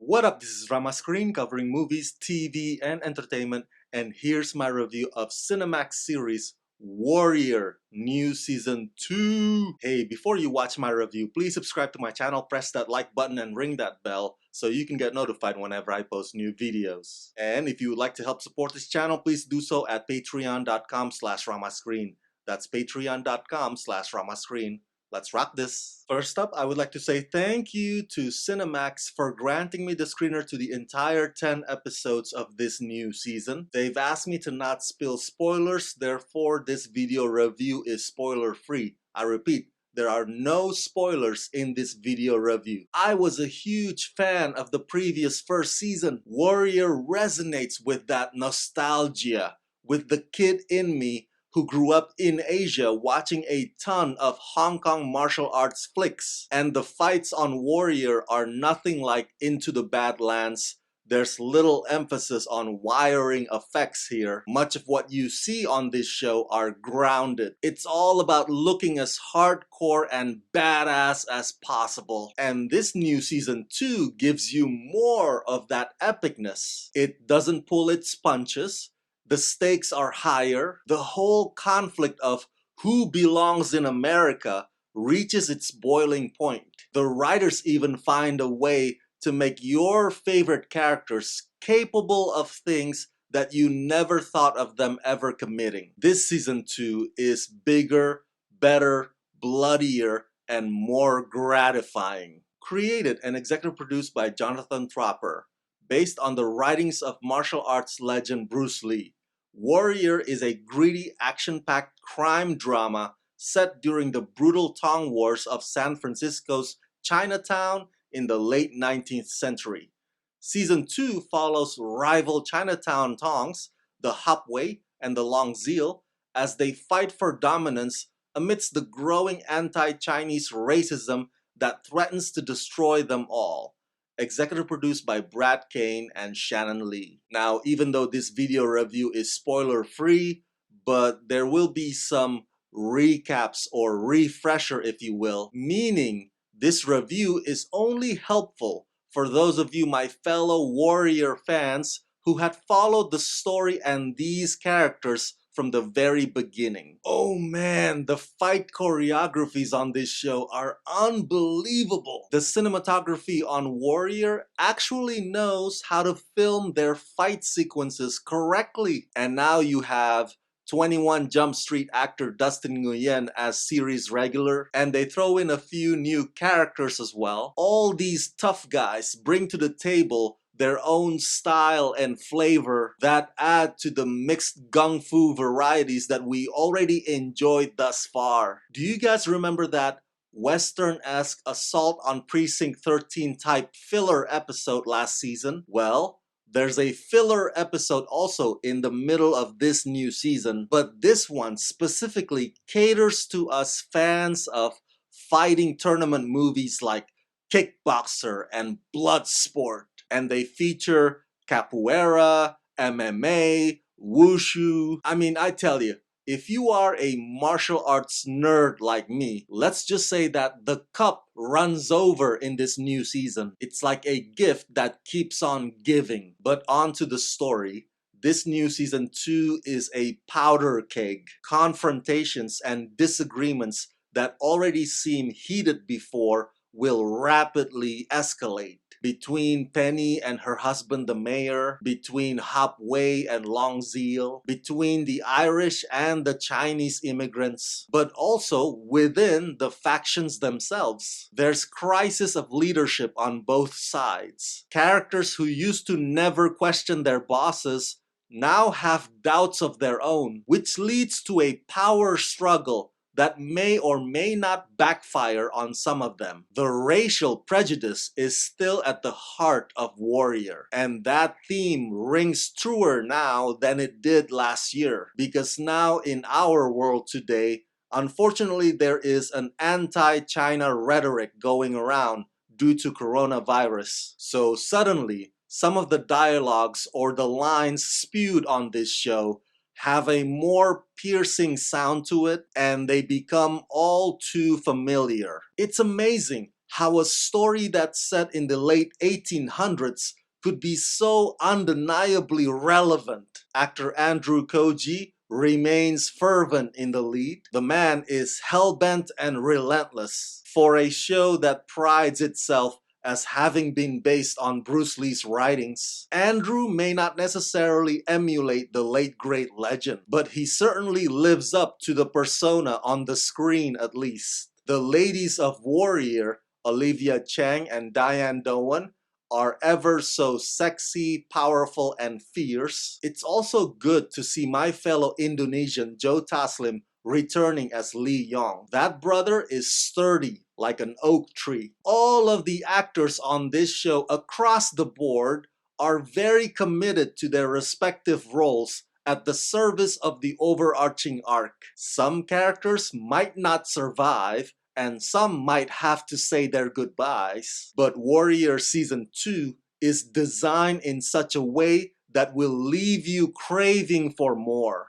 What up, this is Rama Screen covering movies, TV, and entertainment, and here's my review of Cinemax series Warrior New Season 2. Hey, before you watch my review, please subscribe to my channel, press that like button, and ring that bell so you can get notified whenever I post new videos. And if you would like to help support this channel, please do so at patreon.com/ramascreen. That's patreon.com/ramascreen. Let's rock this. First up, I would like to say thank you to Cinemax for granting me the screener to the entire 10 episodes of this new season. They've asked me to not spill spoilers, therefore this video review is spoiler free. I repeat, there are no spoilers in this video review. I was a huge fan of the previous first season. Warrior resonates with that nostalgia, with the kid in me who grew up in Asia watching a ton of Hong Kong martial arts flicks. And the fights on Warrior are nothing like Into the Badlands. There's little emphasis on wiring effects here. Much of what you see on this show are grounded. It's all about looking as hardcore and badass as possible. And this new season 2 gives you more of that epicness. It doesn't pull its punches. The stakes are higher. The whole conflict of who belongs in America reaches its boiling point. The writers even find a way to make your favorite characters capable of things that you never thought of them ever committing. This season 2 is bigger, better, bloodier, and more gratifying. Created and executive produced by Jonathan Tropper, based on the writings of martial arts legend Bruce Lee, Warrior is a gritty, action-packed crime drama set during the brutal Tong Wars of San Francisco's Chinatown in the late 19th century. Season 2 follows rival Chinatown Tongs, the Hapway and the Longzheel, as they fight for dominance amidst the growing anti-Chinese racism that threatens to destroy them all. Executive produced by Brad Kane and Shannon Lee. Now, even though this video review is spoiler free, but there will be some recaps or refresher, if you will, meaning this review is only helpful for those of you, my fellow Warrior fans, who had followed the story and these characters from the very beginning. Oh man, the fight choreographies on this show are unbelievable. The cinematography on Warrior actually knows how to film their fight sequences correctly. And now you have 21 Jump Street actor Dustin Nguyen as series regular, and they throw in a few new characters as well. All these tough guys bring to the table their own style and flavor that add to the mixed gung fu varieties that we already enjoyed thus far. Do you guys remember that Western-esque Assault on Precinct 13 type filler episode last season? Well, there's a filler episode also in the middle of this new season, but this one specifically caters to us fans of fighting tournament movies like Kickboxer and Bloodsport. And they feature capoeira, MMA, wushu. I mean, I tell you, if you are a martial arts nerd like me, let's just say that the cup runs over in this new season. It's like a gift that keeps on giving. But on to the story. This new season 2 is a powder keg. Confrontations and disagreements that already seem heated before will rapidly escalate. Between Penny and her husband the mayor, between Hap Wei and Longzheel, between the Irish and the Chinese immigrants, but also within the factions themselves. There's crisis of leadership on both sides. Characters who used to never question their bosses now have doubts of their own, which leads to a power struggle that may or may not backfire on some of them. The racial prejudice is still at the heart of Warrior, and that theme rings truer now than it did last year, because now in our world today, unfortunately there is an anti-China rhetoric going around due to coronavirus. So suddenly, some of the dialogues or the lines spewed on this show have a more piercing sound to it, and they become all too familiar. It's amazing how a story that's set in the late 1800s could be so undeniably relevant. Actor Andrew Koji remains fervent in the lead. The man is hellbent and relentless. For a show that prides itself as having been based on Bruce Lee's writings, Andrew may not necessarily emulate the late great legend, but he certainly lives up to the persona on the screen at least. The ladies of Warrior, Olivia Chang and Diane Doan, are ever so sexy, powerful, and fierce. It's also good to see my fellow Indonesian Joe Taslim returning as Lee Yong. That brother is sturdy like an oak tree. All of the actors on this show across the board are very committed to their respective roles at the service of the overarching arc. Some characters might not survive, and some might have to say their goodbyes, but Warrior Season 2 is designed in such a way that will leave you craving for more.